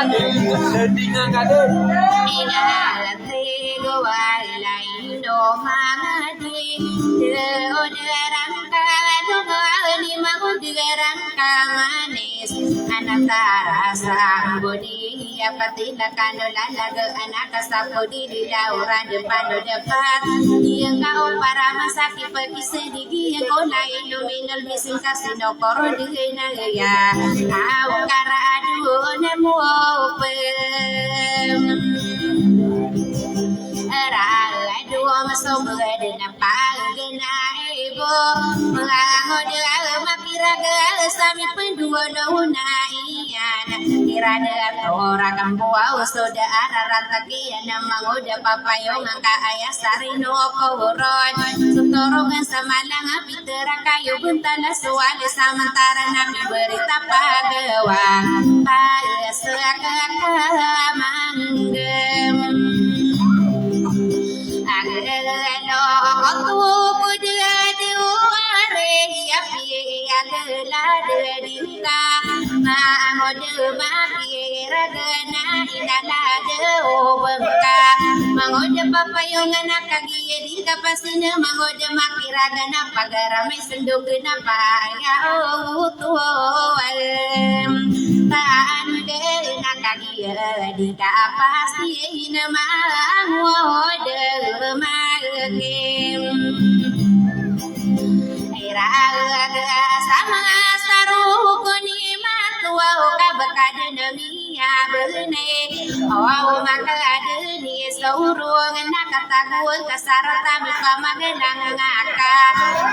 Dengan kade. Ina tego walai do mangadi de oderangka dongani mangudirangka manis anantara sambodi apatila kanolalaga anaka sapodi di dauran depan dia kau para masaki pergi sedigi kau lain nominal bising kasino koron dina ya au kara adu nemu dua masuk berada pagena ibu menganggode makiraga sami pendua dauna iana kirada tora kambuau saudara rantakian mangoda papayong angka ayah sarino koron sutorongan samalang pitera kayu bentala suale samantara nabi berita pagawa pada sekakak manggem agelo aku kuda duare api agela dedika mangode makira gena inala de obengka mangode papayong anak kagi dika pasina mangode makira gena pagara mai sendung gena paya tuwal taan de nakagi dika pasti nama ngode magem iraga sama saru koni matua kabakade namia bene awu makade ni saurung nakatagun kasarata mipamagelang ngaka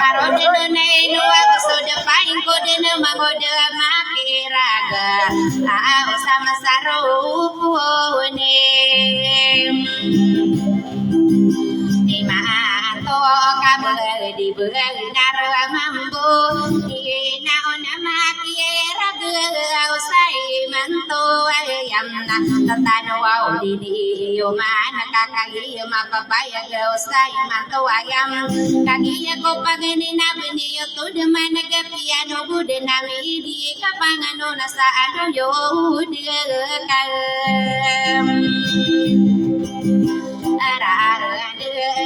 karode ne nuwa soda paing kode namangode makiraga awu sama saru kone di benar mampu ina ona makiera geau sai mantu ayam na tatano wau di yo mana kakagi mapapaya geau sai mantu ayam kagiya ko pagani na beni yo to de mana ke piano bude nami di kapangano na sa ano yo de kal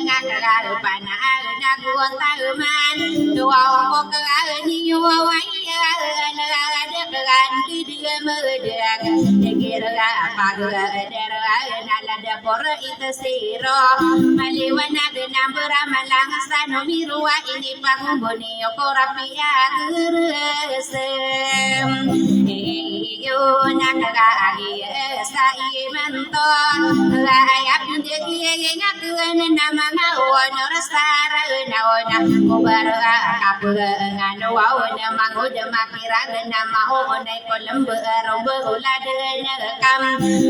ngakal pana naguan taman dua kok ni wai ada kan dia medak kira pagar nala dapur itu siro maliwana dengan beramalang sano mirua ini pangumboni korapia geresem yo nakagi sai menton ayap jadi ngakuan nama ngawon rasara naona kubara kapungan wawana mangoda makira nama onai kolembe rombe ulade nakam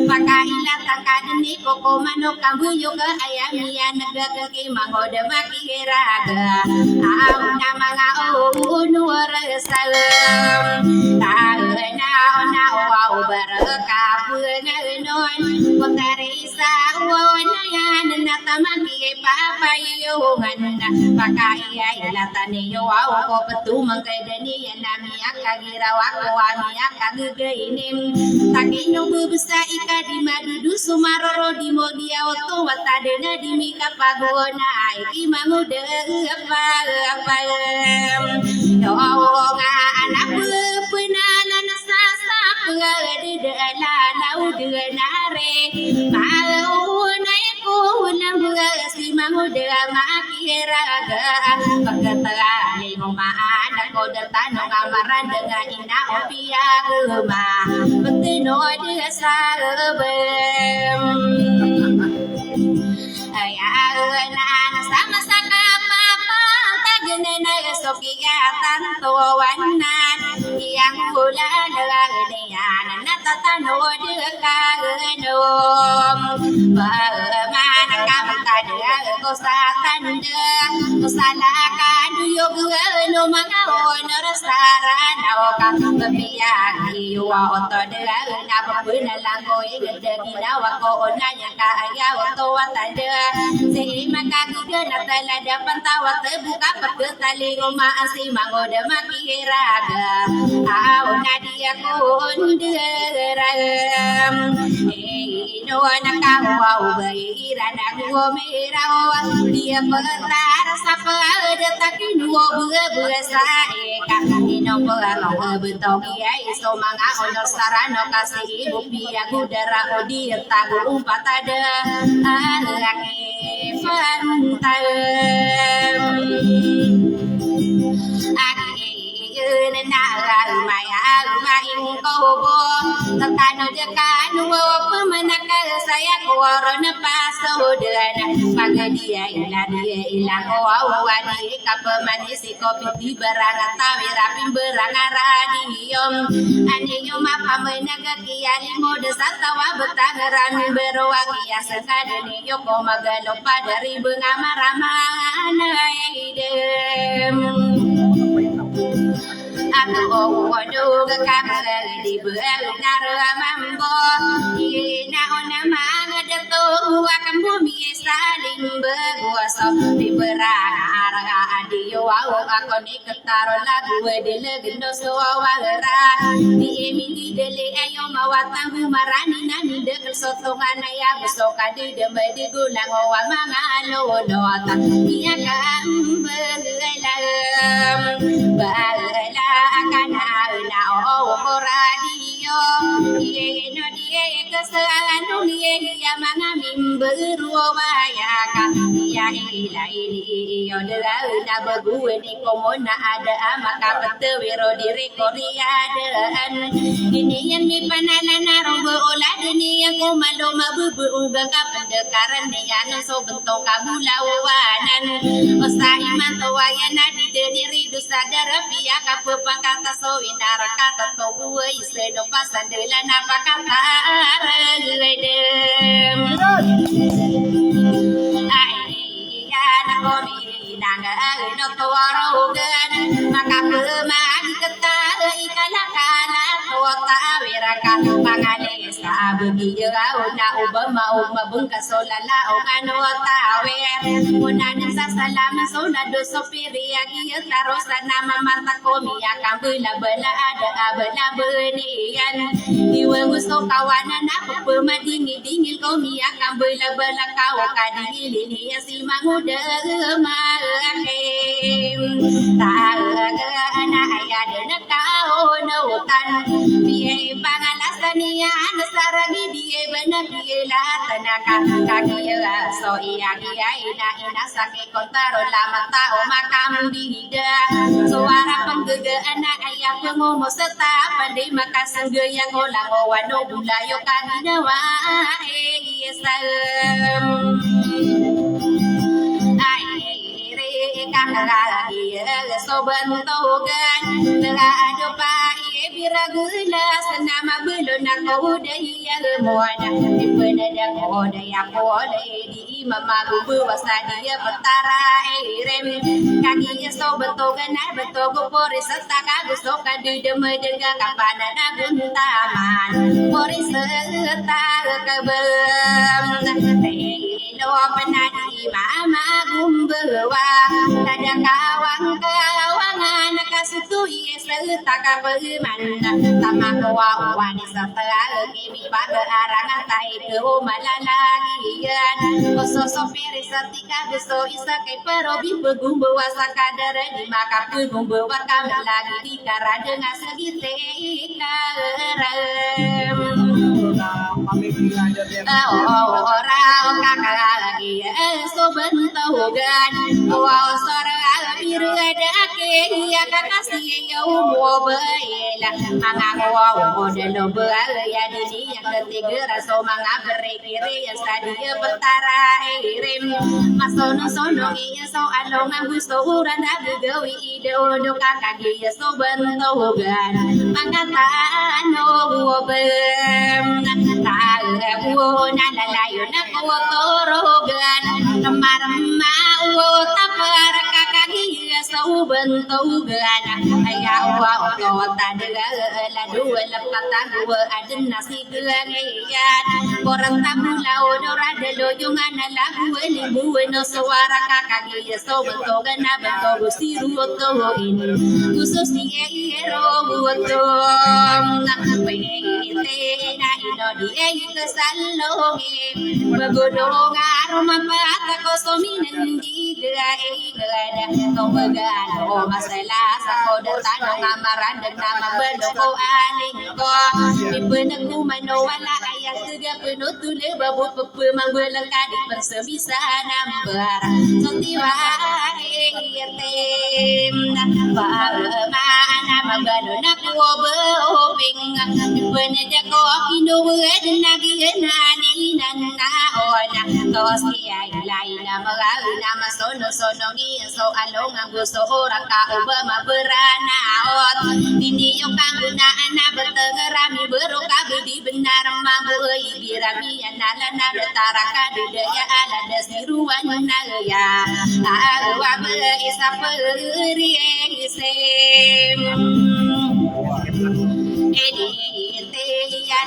pakaila tangkadni koko mano kambuyo ke ayamia negara ke mangoda makira ga au nama ngau nuar salam taena ona wau baraka punganon wakarisa wana ya natamaki papa yo ngana pakaya ilatane yo wau ko petu mangkedani nami akagira wako ami akageinim takino bubusa ikadi madudu sumaroro di modia oto watadena di mika pagona iki mangude apa yo nga anak penalan sasa pengade dala lau denare mau naikku ulang si mangude makira ga pagkatala ni maan ako datano kamaran dengan ina opia gema betino dia salbem ayah sama-sama papa tagenena sokia tanto wanan yang hula dengan natatano dia kagenom bagaimana kamu tadi kau satan dia kau salahkan yo no mga honor sarana o ka pabiyagi yo oto de na papuna lang ko igde ginawa ko onanya ka ayaw to watade si makakige na talada pantawat buka pagkatali umaasi mangoda makihiraga aw na dia ko underam no nakawaw baira na ko meraw dia petar sa pagdating wo buga sa eka ino pala betong ai so mga honor sarano kasi ibu pia gudara odir tagu umpat ada alaki fantam na maya maing kobo tatano jakanu pemenakal saya korona pasodana pagadia ilang wadi kapemanisi kopi di beranga tawi rapim beranga radium anyo mapa menaga kiani mode satawa betangeran berwangi ya sekadeni yoko magalo padari bengamarama idem aku waduh kakak di benar mambo ina ona mangadato akan bumi saling berkuasa di berara adio aku ni ketaro lagu dele gendo suawara di emini dele ayo mawatang marani nani dekel sotongan ya besoka di dembe di gulang wa mangalo dota iya kan belalam bala akan na o radio iye no die kesalan dunia ya mga mimberu waya ka ya ila ili yo de na bagu ni komona ada maka betewiro diri koriadan ini yang mi panalan robo ola dunia ko malo mabubu uga ka pendekaran dia no so bentong kabulawanan osai mantawaya na di diri dusadara pia ka pangkata so inara kata to buai seno pasan de la napakata redem ai ya na komi nanga no to warogan maka pemag kata ikalakala to tawiraka pangale sa bagi na ubama umabungka solala o kano tawer unan sa salama so na do sopiri agi tarosa nama mata komi akan bela bela ada abela benian iwe gusto kawanan apa pemadingi dingil komi akan bela bela kau kadili ni si manguda mahem taga ana ayade na kau nautan biye pangalasania nasaragi die benar die la tanaka kagia so iya ina sake kontaro lama tao makam dida suara penggege anak ayah pengomo serta pandai makasang geyang olang wano bulayo kanina wa esam lagi soban togan ada pai biragula senama belon aku daya moana penada koda ya koda di mama bubu wasadia petara rem kaki soban togan beto pori serta kagus soka di demedega kapana buntaman pori serta kebem lo penadi mama gumbewa ada kawangan kasutu serta kabeman sama kawa wani serta kimi pada arangan tai ke malalagian oso sopiri setika gusto isa kay perobi begumbawa sakadar di maka begumbawa kami lagi di karade ngasegite ikarem orang kakak lagi so bentogan wow sore biru ada ke ya kakasih ya umo bela manga wow modelo bela ya di yang ketiga raso manga berekire yang sadia betara rem masono sono ya so alongan gusto uran ada gawi ide odo kakak ya so bentogan mangata no bem na lalayo na kuwatorogan namarama tapar kakagiya sâu bên tu gana ayah wa kota dega la dua lepatan dua adin nasi gelangian orang tamu lau dora de loyungan lagu ni bueno suara kakak so beto gana beto siru to in khusus dia ero buto pengen na ino dia kesalonge begodong aroma pata kosominen di gada kau begano masalah sako datang ngamaran dan nama bedoko aling ko ipenaku manowala ayat tiga penutule babu pepe manggulengka di persebisa nambar sotiwa etem mana magano naku obeng ipenaja ko kino weden lagi nani nana ona tos kiai lain nama nama sono ngi so along ang gusto orang ka ubama berana ot ini yung kaguna ana bertengerami beroka bedi benar mambu ibirami anala na taraka daya ala dasiruan naya awa be isaperi isem dia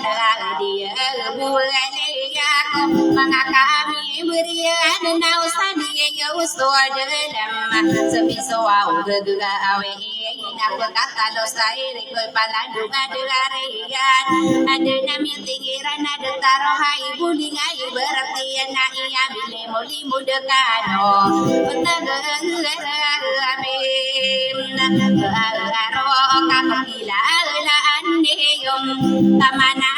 buane ya ko mangakami berian nau sadi ya usto dalam sepiso au geduga awe ina ko kata lo sai ko palandu ngadarian ada nami tingiran ada tarohai bulingai berarti na iya bile moli mudekano petang amin aro kapila yung tamana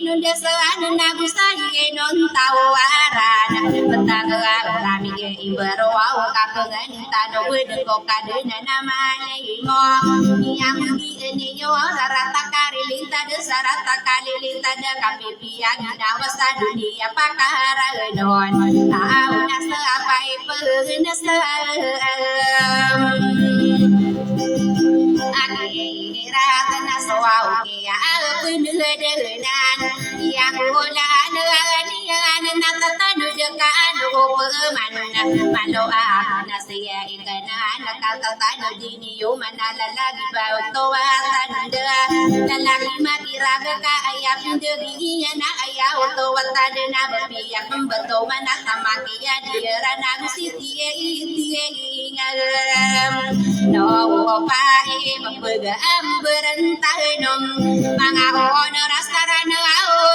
nun desaan nagusay nun tawaran petang kami iberwau kapengan tano wedeng ko kadena namanya mo yang gini yo rata karilinta desarata kalilinta da kapipian nawasa dunia pakara non tahu nasa apa nasa na sawau kia alpun denan yang hola ngan na tatanu dekan peman malo na siya ikanan nakatanu diniyo manala lagi bawat tawatan lalaki matiraga ka ayap diri na ayaw tawatan na babiyak membeto manatamakiya dira na gusiti ngam no pa magbagaan berentah nom mga oras karana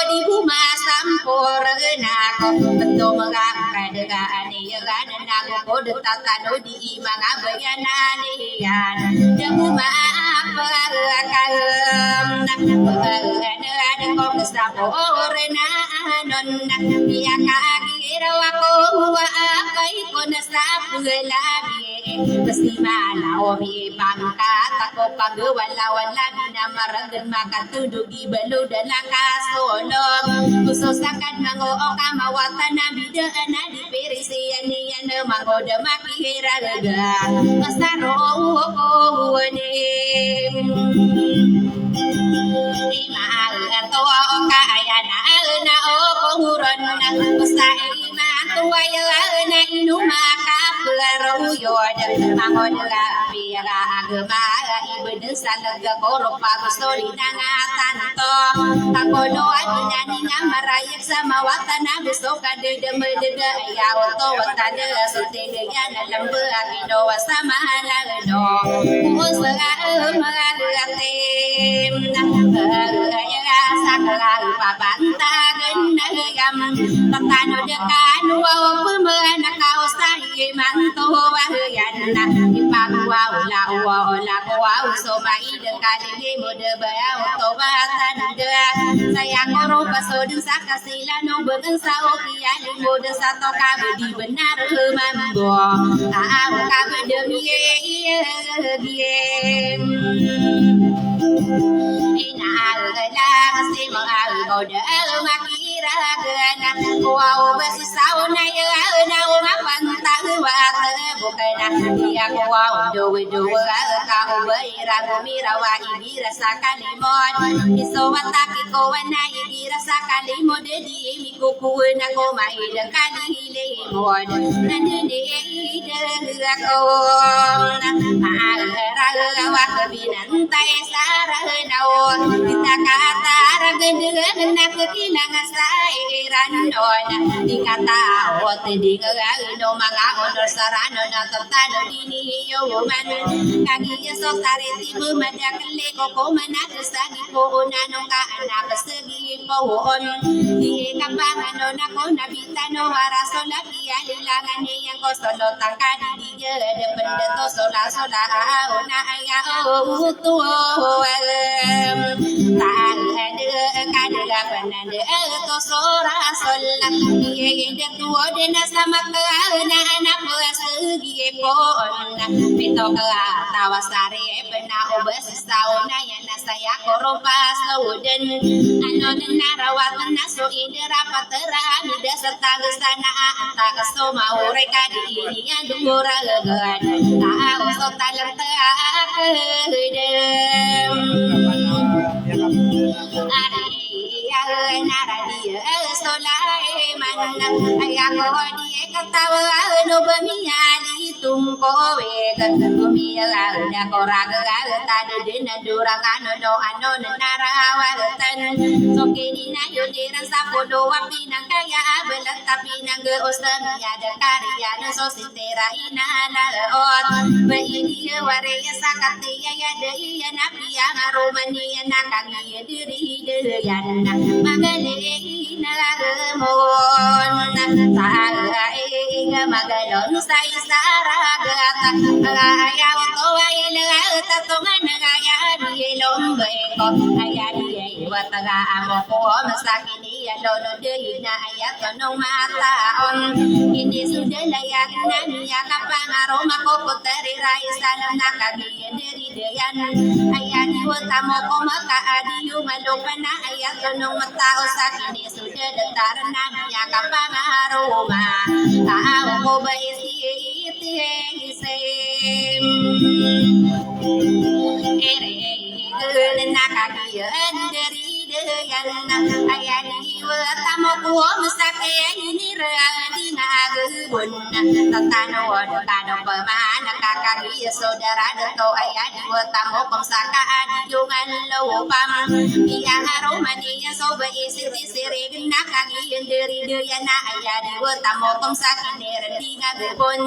di rumah sampor nako beto mga kadegaan yan nako kode tatano di mga bayanan yan demu maapagakam ada ko sampor na non biya kagiraw ako apay ko na sa pulabi pasti mana omi pangkat ako pagwala-wala minamaragan makatudugi balo dan nakasolong kususakan mango kamawatan na bidaan na di perisian niyan mangoda makihiraga masaro imaan to kaya na huron na basta iman tuwaya na inumaka pelaro yod mangon labi agama ibede salaga koro pagustori nangatan to takono adinani ngamarayak sama watana gusto kade demedega ya to watana sotege ya lambe akido sama halado usaha magalate ya sakala pabantagan nagam tatano dekan wa pemana kausai manto wahyan ipagwa ula so mai dekan ni mode bayau to batan de saya koro pasodin sakasila no begen sao kia mode sato ka di benar mambo ka demi ina ala si mangal goda makira gana wow besi sauna ya na mapanta wa bukan ya kuwa do ka ubaira mirawa igira sakalimon isowata ko wana igira sakalimon di mi kuku na ko mai de kalile mod nande ide ko ara wa binan tai sara daun kita kata ragede na kilang sai ranon dikata ot di no mga honor sarano na tatano dini yo man kagi so tareti bumadakle ko manat sagi ko nanong ka anak segi pohon di kapangano na ko nabitano waraso lagi alilangan yang ko solo tangkadi di de pendeto sola ona aya utu ta ade kadega penande to sora sola ye de tuo de na sama na anak segi pohon pito ka tawasare pena obes sauna yang saya korompas sauden ano narawat naso indera patera mida setang sana anta kaso mau reka di ini adura legan tahu so talang kedem ari naradia solai manna ayako die katawa no bamia di tumko wegan bumia da koraga tadi dina durangano no ano narawatan sokini na yudira sapodo wapi nang kaya belat tapi nang geostan ya da karya no sositera ina laot baini wareya sakati ya de ya napia maromani nakangi diri deyan magalina mon ta inga magalon sai saragata ayaw to ay lagata to managaya bilom beko ayadi wataga amo ko masakini lono de na ayat no mataon ini sudah layak nanya kapangaro makopoteri rai salam nakagi diri deyan ayadi watamo ko makaadi malupana ayat no matao sakini sudah datar nanya kapangaro ma tao ko ba ere nakagia dari deyan ayani watamo ko masake ini radi nagebun tatano kado pemana kakagi saudara dato ayani watamo komsaka adi jungan lopam iya haromani soba isi siri nakagi dari deyan ayani watamo komsaki radi nagebun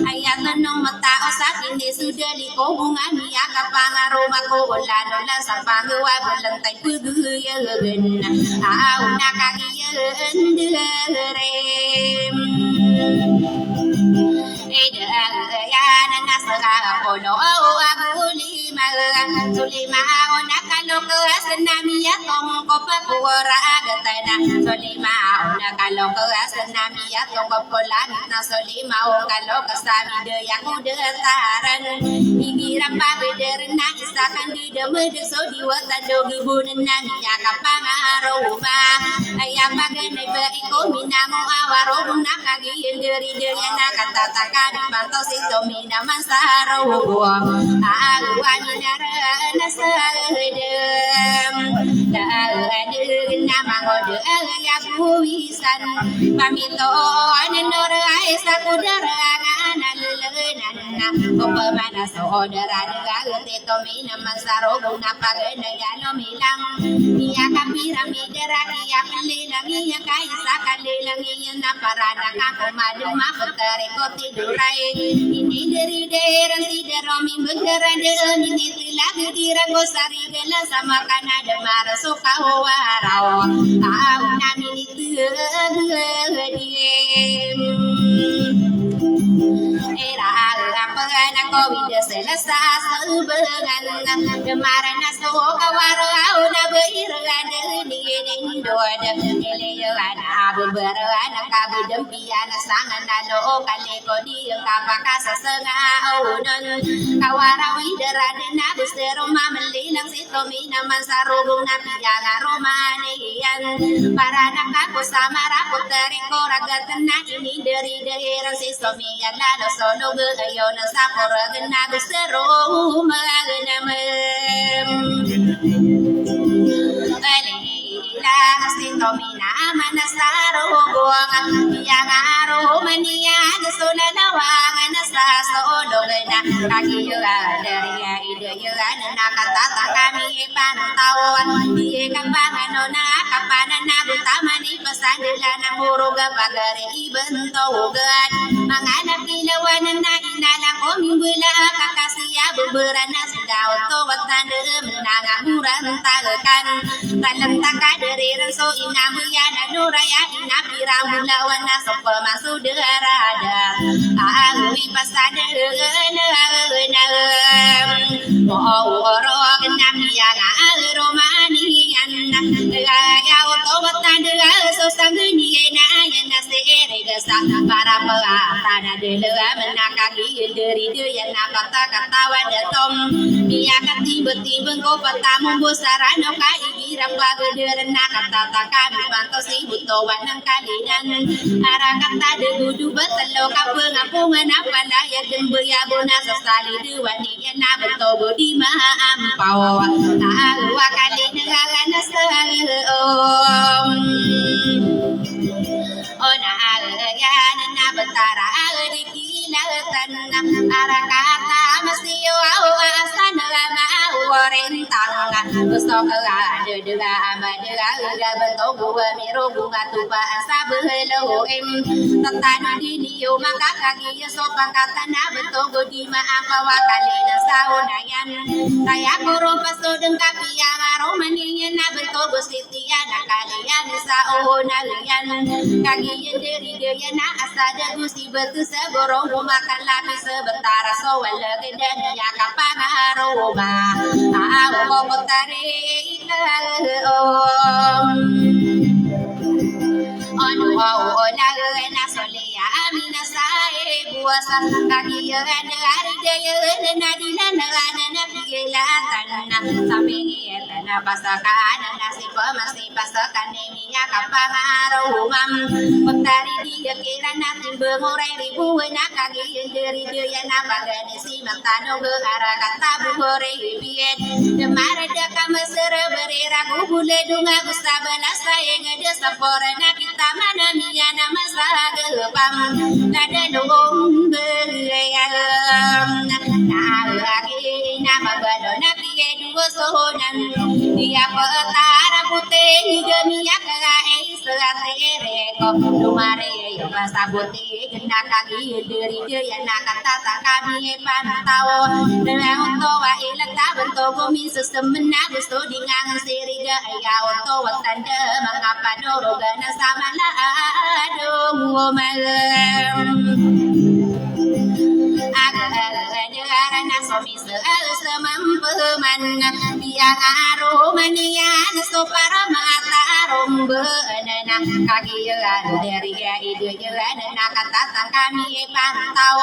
ayat no matao sakini sudah liko bunga miya kapangaroma ko ulano la sa pangwa bulang tay puguya gen au nakagiyan direm edayana nasara kono abuli magang sulima nakalo kasanamiya tong kopakura agatana sulima nakalo kasanamiya tong kopolan na sulima kalo kasami deyak udetaran igiram pabeder na isakan di demede so diwata dogi bunen nanya kapangaroma ayam baganay ba iko minamo awaro nakagi deri deri nakata takadi pantos itu minaman saro aguani nara nasadem ade nama ngode ya kuisan pamito anenor aisa kudara nallenan kopamana saudara degate to minaman saro guna pagana dalo milang iya kapiramidera iya pelilang iya kaisa kalilang iya naparana kakumaduma putare ko tidurai ini dari daerah tidaromi bergerade ini lagi dirago sari gela sama kanada mara suka warau au nami itu diem era apa ko vida selasa sebengan kemarin so kawaro au na beirade ni doda ele yo ana beberan kabu dempian sangan nalo kale kodi kapakasa senga udon kawarawi deradena bestero mamelilang sitomi naman sarubong na piyanga romanian para nakako samara puteri koragatan na ini dari daerah sistomi yan lalo solo gayo na sa koragan na bestero maganamem Sitomi naman na sa ruguang piyangaro maniyan suna lawangan na sa solog na kagiyuan dari idayuan na katata kami pantawan di kapangano na kapanan na buntaman ipasandila na muruga pagari ibentogan mga nakilawan na inalang umimbula kakasiya buburan na sidaw to at nandam nangamuran tagakan talang takaderiran so inamuyan anuraya inapirang bulawan na so pamasudarada awi pasadaan Orog na piyanga romanian ayaw to batanda so sangguni na yan na serigasa para pagata na dalawa menakagi dari dia na kata-katawa datom dia katibet-tibeng ko patamong busarano kaigirang bagederan na kami banto si butawan ng kalinan arakata degudu batalo kapeng apungan apalaya dembeyabo na sa saliduan niya na betobo di maampaw naawa kalinagan na sa o naagayan na batara di kilatan na arakata masiyo asan na maurentang gusto ka dudga amadga uga betobo miro bunga tupa sabheloem tatano diniyo makakagiyo so pangkatan na betobo di maampaw kalina sa unayan kaya kuro pasodeng kapiyang romanian na betobo sitiya na kalian sa unayan kagiyan dari gaya na asada gusi betu segorong makan lapis sebentar so walagedan ya kapangaroma aaw kokotare Onu na solia amina sae buasa kagiyan dari gaya na dilangan na pigilatan na sampingin na pasakan na si pamasi pasakan niya kapangaromam pagtari dia kira natin bengurai ribu na kagiyan dari gaya na pagani si matano arah kata buhore biet demarada kamasera berera gubule dunga gusta balasa yang ada sapora na kita mana miya na masagapam nada dong berayam na lagi na mabado na piye dua sohonan dia petara putih gemiya kae seratere ko lumare yo pasabuti gena kagi dari dia na kata kami pantau dengan to wa ilata bento bumi sesemena gusto dingang siriga ya to watanda mangapa doroga na samala aduh malam negara na somi semampeman biang aromanian so para mata rombe nana kagian dari ya ide jalan na kata kami pantau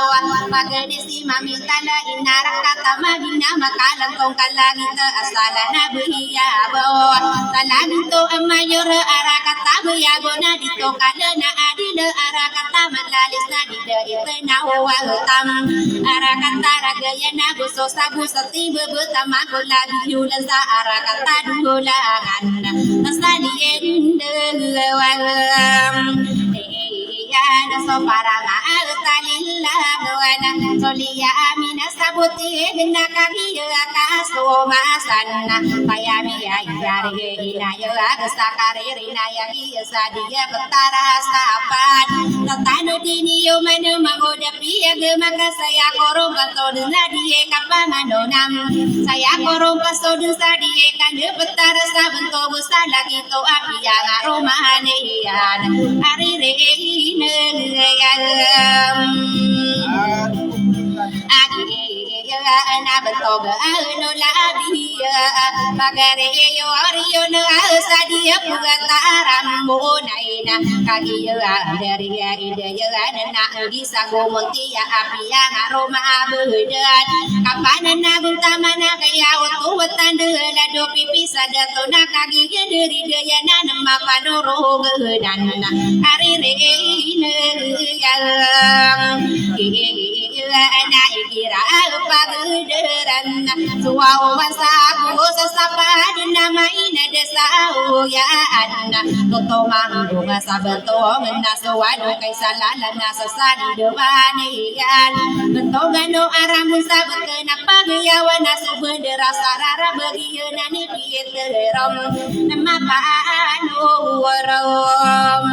pagadi si mami tala inara kata magina makalang kong kalangit asala na buhiya bawa talangin to amayor ara kata buyago na dito kada na adida ara kata malalis na dida ite na huwaltam ara kata ragaya na gusto sabu sa tiba betama ko lagi yulan sa ara kata dulangan nasaliin dewalam na so para maagtalilang solia amina sabuti na kagiya kaso masan kaya miya yari inayo sa kariri na yang iya sa dia betara sapan tatano diniyo manu mangodapi maka saya korong katodun sa diye kapanganonam saya korong kasodun sa diye kanya betara sa bento busa lagi to api yang aromanian arire agi na bento ga no labiya bagare yo ariyo na sadia pugataram mo naina kagiya dari ya ide ya na bisa gomontia apia aroma abudan kapanan na buntamana kaya utu tande la do pipisa dato na kagiya dari daya na nama panoro gedan hari re ine ya ana ikira paguderan suau masaku sesapa nama ina desa ya anna toto mangga sabato menaswado kai salala nasasadi dewanian bentogano aramun sabut kenapa gayawana subendera sarara bagieuna ni pieterom nama paano warom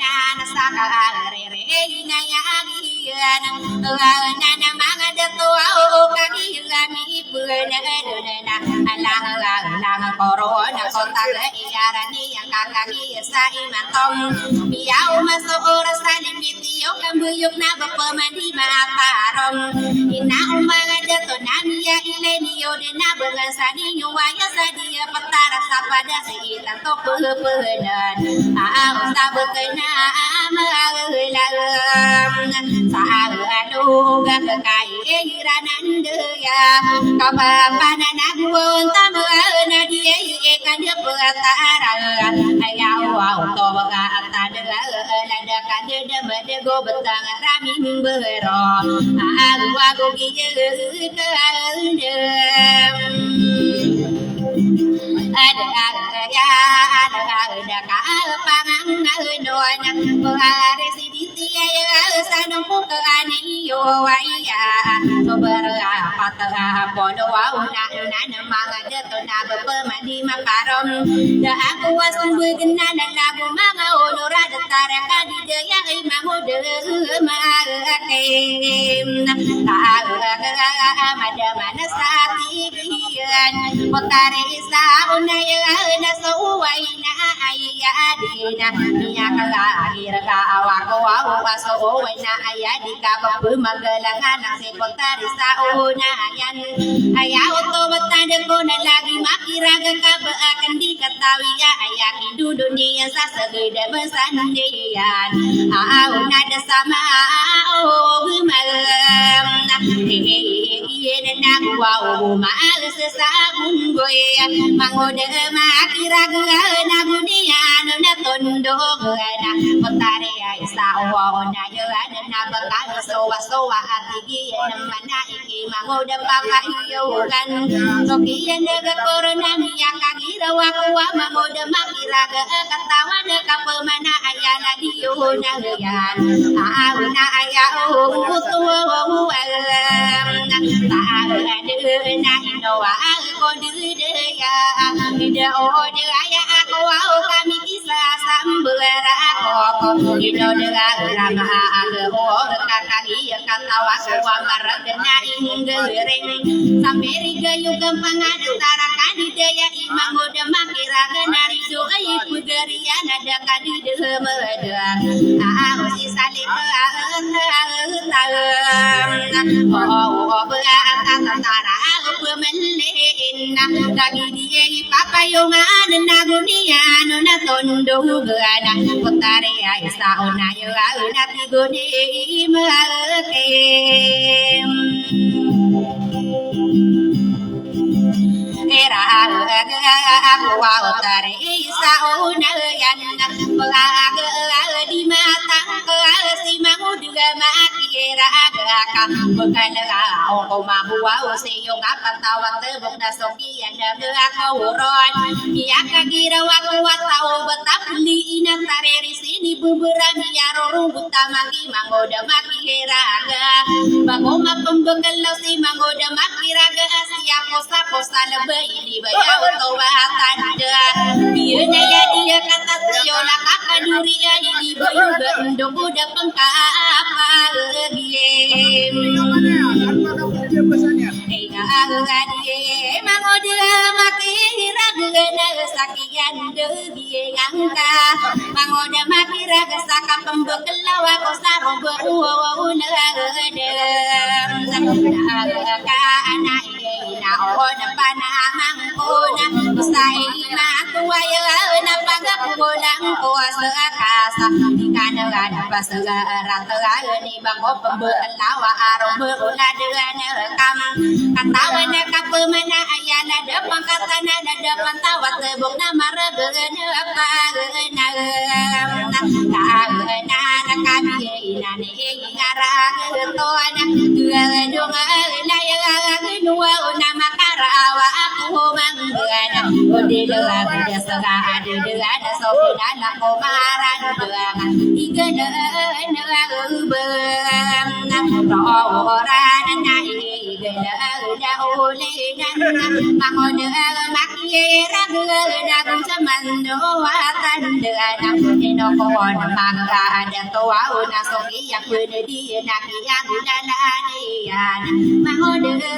na sakare re na yagian na mga dato kagiya mi puna na ala corona kontak iarani yang kakagi sa imatong biyaw maso oras tanim bitiyo kambuyok na bapamandi maaparom ina mga dato namiya ileniyo din na balasani nyuwaya sa diya patara sa pada sa itang to pupunan sabot na magalam sa aduga kakairanan deya kapapanan agwon tamaana diya ikan dia pengataran ayaw to baga atadaga lada kande demade go betang ramin bero aku giye ada pangangan pengare siditi ya sanong pukani yo waya sobera patah podo una na mga deto na bapamandi makarom da aku wasung begenan lagu mga onora datara kadide yang imamu de maakem mada mana satigian potare isa unaya na so waina ayya dina niya kalahir ka awako aso waina ayya di ka pemagalangan si potare sa unayan ayaw to batanda ko na lagi makiraga ka ba akan dikatawi ya ayaki dudunia sa sagada masandiyan na da sama gumalam iyan na guwaw maal sa unggoy mangoda makiraga na guniyan na tondo na potare ay sa uwaw na yun na bakal sowa at igiyan naman na mangoda pakaiyogan so kiyan naga korona niya kagirawa kuwa mangoda makiraga katawa na kapamana ayana diyo na yan na ayaw utuwa na inawa ako dudaya ida o daya ako kami isa sambara ako ino daya rama ako kakagi katawa kuwa maragana inggereng sampai gayu gampangan antara kadidaya imang udah makiraga nari doai pugarian ada kadide meda aku si salib antara aku pemelin lagi dia papayungan nagunian na tondo gana potare ay sa unayo na tigodi makem era aku tare isa unayan pelaga di mata si mangu juga makira agaka bukan aku mabuwa seyo ngapatawa tebuk na sokian da aku ron ya kagira waku watau betapli ina tareri sini buburani ya rorung butamagi mangoda makira aga bagoma pembegelau si mangoda makira aga asia posa lebay ini bayar tawatan ada dia naya dia kata siola kakaduri ini bayu gendong udah pengkapa game mangoda makira gena sakian degie ngangka mangoda makira saka pembegelau aku sarong beruwa ka anai na on panamang kuna usai na kuwaya na pagakulang ko sa kasa ikana na pasaga rata ni bako pembelawa arong berulan kam katawa na kapemana ayana depan kata na depan tawat tebuk na marabeun apa na na kami na ni ngara to na dung la ya nuwa na makarawa aku mangana odela dia saga ada ada sopina la komaran doang igana na ubang roran na igana da olenan mangoda makira na kusaman do watan dana ino ko na manga ada to na soki yang di na yang dana dian mangoda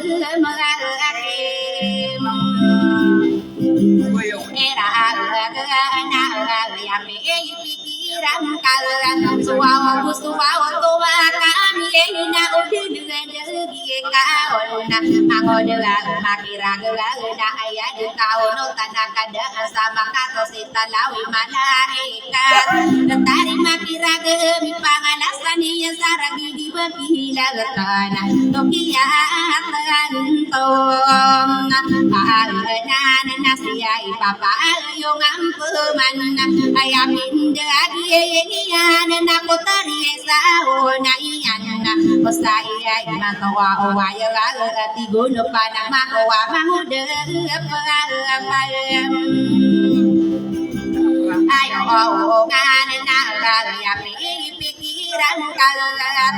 magake era na ya me pikiran kalan suwa tua kami na udah degi kaona mangoda makira na aya di kaono tanah kada sama kata sita lawi malaikat tentari makira mi pangalasani ya saragi di bakila letana tokia tantong na nasia papa yo ngampeman ayamin dagi na kotari saona iana posaya matawa waya tigono panama wa mangude ayo ngana na ya pikiran kala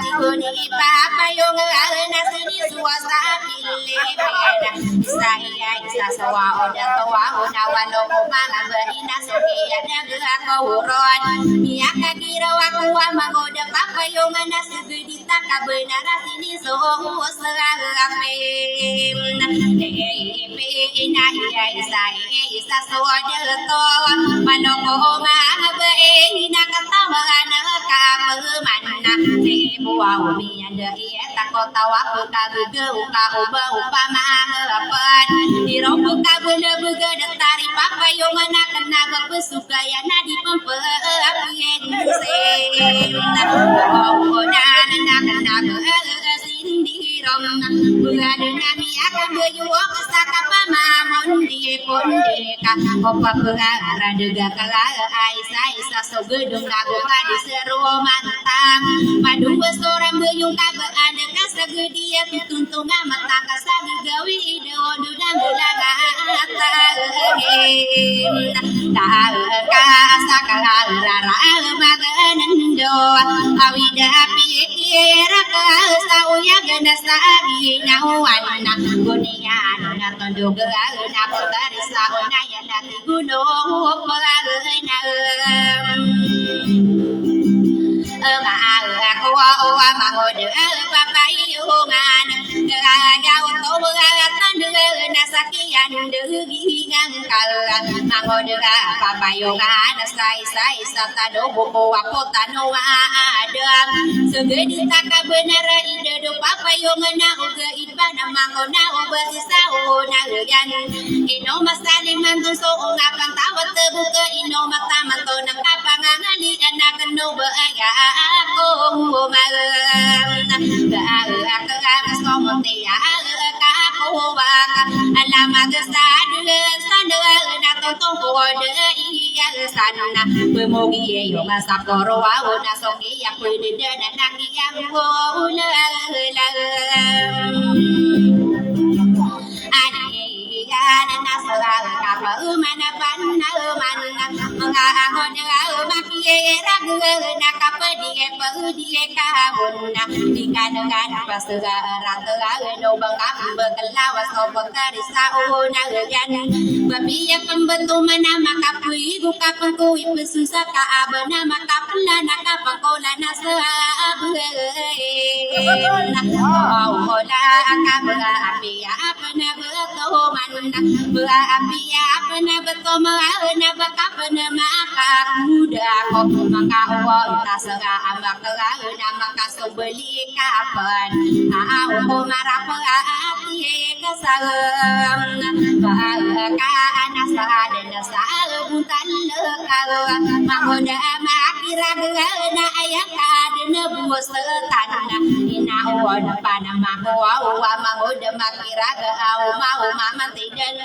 tigoni papa yo ngana sini suasa pilih saya isa sawa oda tawa ona wano mama berina soki ada gak uron ya kakira waku magoda papa yo ngana segedita kabenara sini so seragape ina isa so ada to manongo mama berina katawa ana ka permana buau mi anda iya takota waku kaguge uka upa maangelapan di rombok kabuna buga datari papa yo mana kena bepesuka ya nadi pempeapien sen oh na sindi rom buga nami akan bejuwa pesaka pamamon di pondeka opa pengara dega kala isa so gedung lagu kadi seru mantang madu besorang beyung kabe ada kasagedia tutuntung amat tangka sagi gawi ide odu dan belaga tak kasa kalah rara maganan do awida pikira kasa uya gana sagi nawana kunia na tondo na potari sauna ya lagi gunung pelagena aku mangoda papa iungan jauh to beratan dengan sakian degi ngangkal mangoda papa iungan sai sata do bobo aku tanu ada segedi tak benar ide do papa iungan uga ibana mangona ubati sauna yan ino masali mantu so ngapan tawat tebuka ino mata manto nang kapangangali anak no baaya aku malam aku somotia aku alama gesadu sanda na tong kode iya sana pemogi yo masaporo wa na soki ya pede na naki yang ula na nasara kapa mana panna manna mengaangon makie ragu na kapa die pedie kabunna dikadang pasega rata no bangkam bekelawa sopo karisa una gan babiya pembentu mana makapui buka pengkui pesusa ka abana makapla na kapakola na sabu ola akabla apia apana beto mana beapia apana beto mana bakapana maka ako makawan ta sa amak na makasubli kapan ako marapati kasam bakaan sa na sa butan lekaw mahoda makirag na ayakan na buwas tanah inawan panamahawa mahoda makirag aw mau mamantidan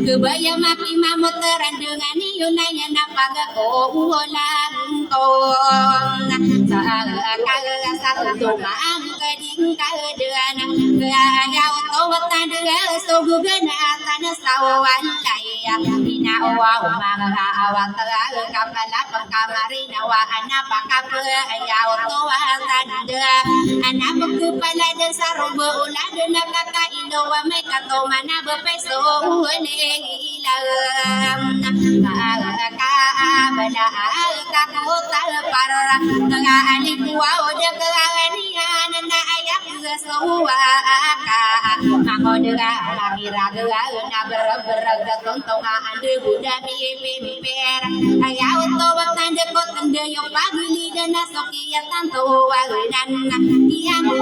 kebaya maki mamuteran dengan yunanya napagago ulang tong sa satu tumang keding kadean keadau tawat ada sugana tanah sawan daya inawa mangawat kapala kamarina wa anapa kapayau tawatan ada anak kepala desa robo ulah dena kaka indo wa mai kato mana bepeso ne ilang ka bada ka kota para tengah alik wa udah keanian na ayak sesuwa ka makodera magira na berberag tontong ande buda mimper ayau to watande kotende yo pagili dana sokia tanto wa dan iya mo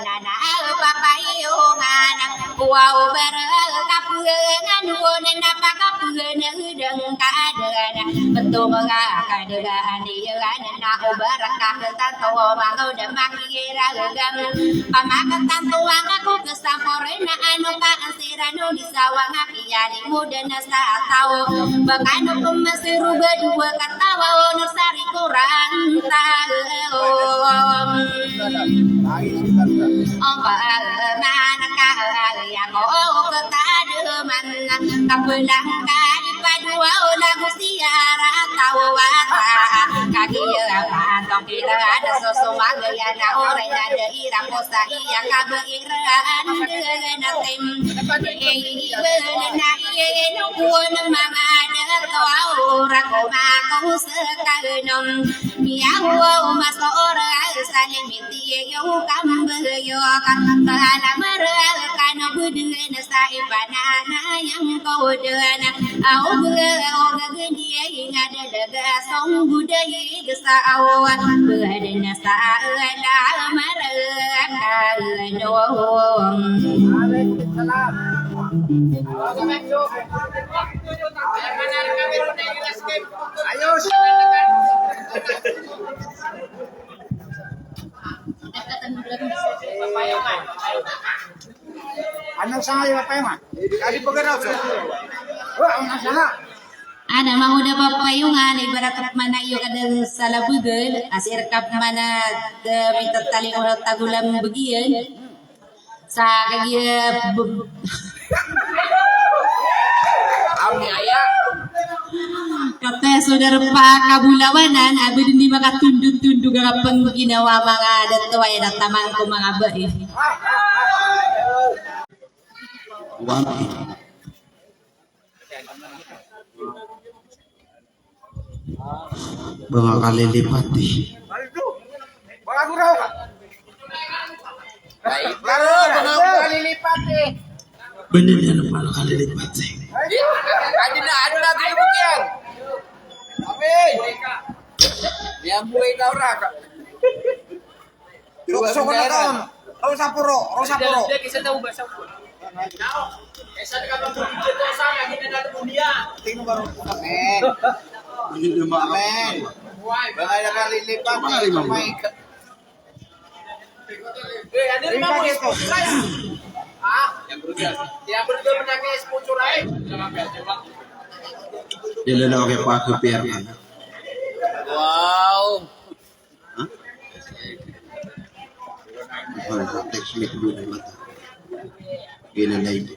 na papayo mana wow berkapungan wonen apa kapungan udang kadana betul kadana dia na barakah tanto mau dan makira gam pamakan tanto aku kesamporena anu ka asirano di sawang apiani muda nasa tahu bakano kemasiru berdua katawa nusari kurang tahu mana kaya ko ketade mana kapelang kali padua lagu siara tawata kaki tong kira ada sosoma gaya na orang ada irang kosa iya kabeiran dengan tim na iye nungguan mama ada tau rakoma kau sekanom miau mas orang saling minti yo kambe yo kan kana mereka no budeng sa ibanana yang kau dana au ge dia ngada daga song budaya gesa awan bedena sa ala mereka no ayo anong sanga yung papayungan? Kali pagkaraw sa anong sanga? Ana mahuda papayungan ibarat manayo kada sa labugan asir kap mana minta tali ko tagulam bagian sa kagya Ami ayah kata saudara pa kabulawanan abi din makatundun-tundun ka pang ginawa mga datoy na tamang ko mga bae Mga kalilipat eh. Baka ko raw. Laro, mga kalilipat eh. Bener yan ang mga kalilipat eh. Adi na tayo bukyan. Amin. Yang buhay ka ora ka. Sukso ko na taon. Rosa puro. Kisah tahu bahasa pun. Kisah kalau begitu tu sama kita nak dunia. Tingnan baru. Amin. Bener yan mga Amin. Baka na kalilipat eh. May Ada lima puluh sponsor saya. Yang berdua menakai sponsor saya. Dila na okay pa ako PR ka. wow. Text me dulu na mata. Gila na ito.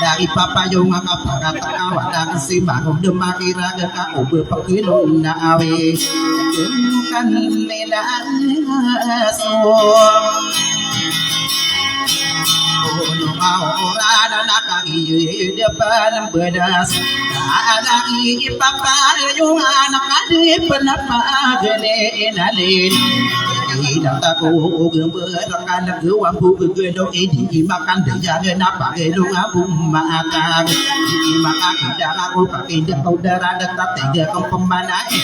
dari papa yo ngakapara tawada si bangun demakira ka obe pakilon na awe kan lela so ono ora na kaki depan bedas ada papa yo anak ade penapa gene nalin tidak tahu gemberkan gua buku gedong ini makan dia napa gedong abu makan ini makan tidak aku pakai kau darah detak tiga kau pemanai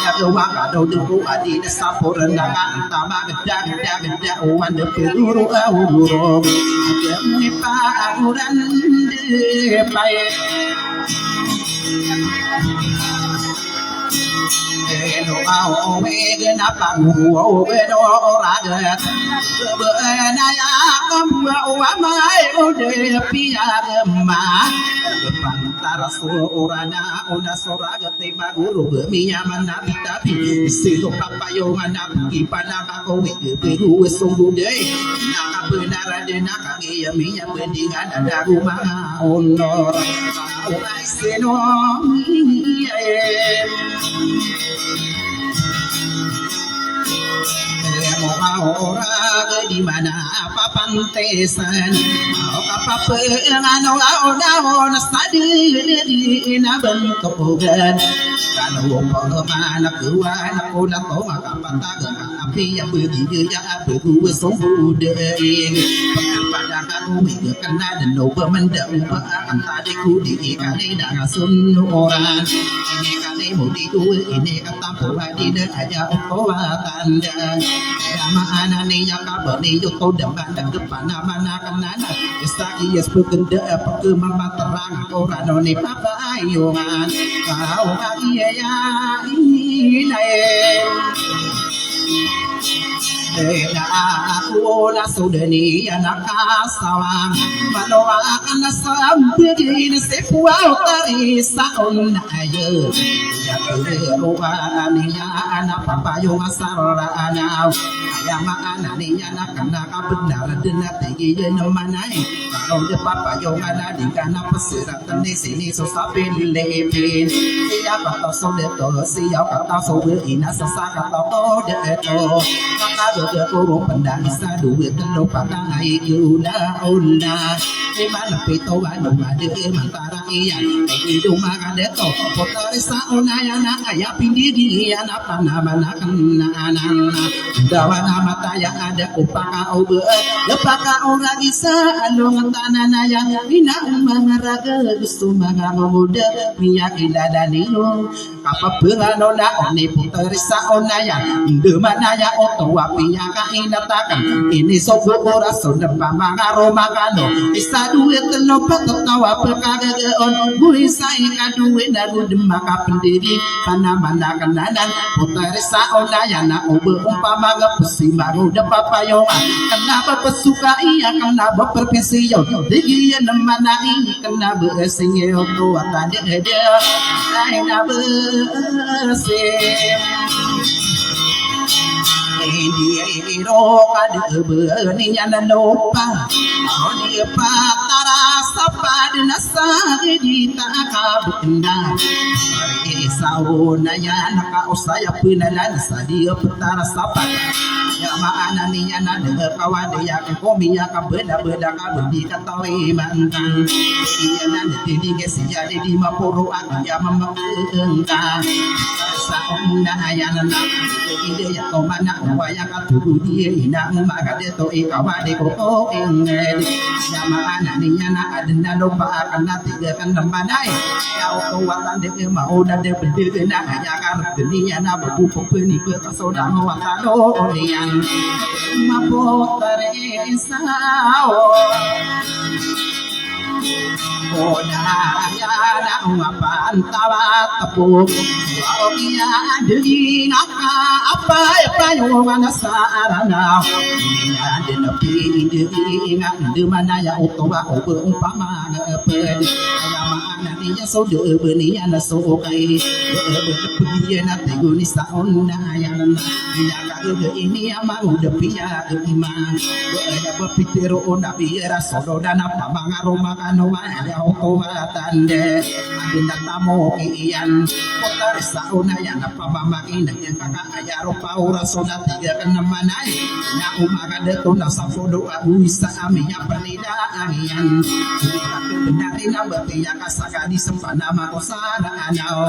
jaga waka do duku adi desa porendangan tama geda wan de peluru awuro demi pauran de pai no ao we na pa wo we no ra ga be na ya kam wa mai o de pia ma pantara so orana ona soraga te maguru mi amana bitapi silo papayo mana ki pana ko we peru songu de na benara de na ka ya mi ya pendingan ada rumah honor o ai seno ora di mana papantesan apa pengano ona stadi di na bentogan kalau pemana kuan ona to kapanta api ya begitu ya begitu sombu de pada kamu kena dan no pemendam anta de kudi kali dah sun orang ini kali mudi ini kata pula di aja kekuatan mana ni yang kabar ni yo to depan dan depan mana kanana istaki yes pukende apa ke mama terang orang ni papa ayungan kau iya ya ini na aku la sudani anak asawang manoa kana sampai di sepua tari saon ayo ya keruwa niya anak papa yo asara anak ayam anak niya anak kana benar denat tinggi nemanai kalau de papa yo ada di kana pesiratan di sini so sapin lepin siapa kata so de to siapa kata so ina sasa kata to de to kata de kurung pandang sa duit lo patang ai yuna ola di mana pito anu ade mantara iya di rumah kade to potare sa ona ya na aya pindidi ya na panama na kana dawana mata ya ada upaka obe lepaka ora isa anu ngantanana ya ina mangaraga gusto mga muda miya kiladani no apa pengano na oni potare sa ona ya de mana ya oto wapi ya kainatakan ini sobo ora sonda pamangaro magano isa duit no patawa perkagaon bui sai kaduwe daru demaka pendiri panamana kananan potare sa ona ya na obe umpama gapesimago de papayo kenapa pesuka iya kenapa perpisiyo digi nemana ini kenapa singyo to atade de laina bese dia iro kade berni yana lupa Rodi patara sapad nasa edita kabenda sauna ya nakausaya pinalan sa dia petara sapad ya maana niya na de kawade ya komiya ka beda-beda ka bendi katawi mantang iya na didige siya di mapuro ang ya mamengka sauna ya na ide ya komana waya ka tudu dia ina magade to ikawade ko enged ya maana niya na adna lo ba akan tiga kan namanay ya ko watan de mau dan de bede na ya ka niya na bu peni pe soda watano niyan mapotare sao Oda ya na umapan tawa tepuk Ogia degi ngaka apa yung nasa arana Niya dinapi degi ngak demana ya utoba umpama ngeped Ayama niya so de beniya na so kay Bepiya na teguni sa onna yan Niya kaga ini amang depiya emang Berpitiro ona biara sodo dan apa mangaroma kanoma ya tande adinda tamo iyan kota sauna ya apa mamakin yang kakak ayaro paura soda tiga kenamanai ya umaga de tunda safodo bisa aminya penida anian benarin abati ya kasaka di sempana makosana anao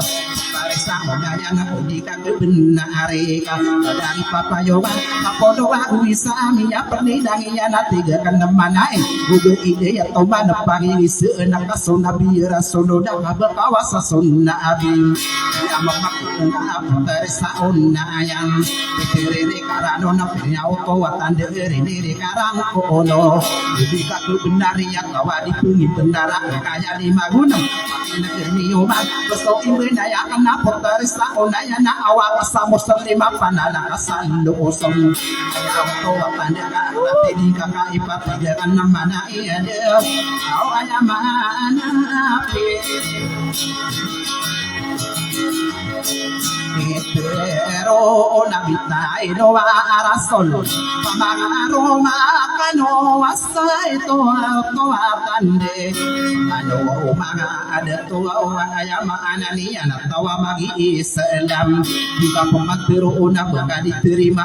pare sauna ya na odika benare ka dari papayowan kapodo bisa aminya penida ya na tiga kenamanai buge ide ya toba nepang enak kasona biara sono da bakawasa sonna abi ya mamakku apa sauna yang terere karano na punya auto watande ere karang kono jadi katu benar ya kawadi pungi bendara kaya di magunam ini obat beso imbena ya kana potar sauna ya na awal samo selima panana kasando osom auto watande ka di kakak ipat tiga enam mana iya de awanya mana pero nabita ino arasol pamangaro makano wasay to atande ano umaga ada to ayama ananiya na tawa magi islam juga pematiro una baka diterima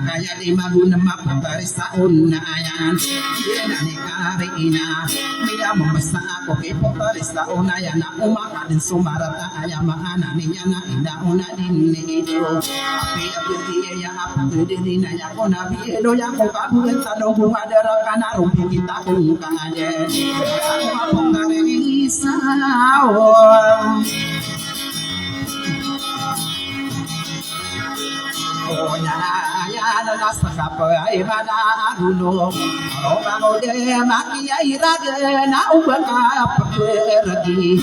kaya di maguna maputari sa unayan yenani karina miya mamasa ako kiputari sa unayan na umaka din sumarata ayama ananiya na ina una Nido api api ya api di naya ko na bielo ya ko kabulan tanong bumadara kana rumpi kita kung kanya ako mapangare isaw ya na nasa kapay mana gulo orang ode makia iraga na ubaka pergi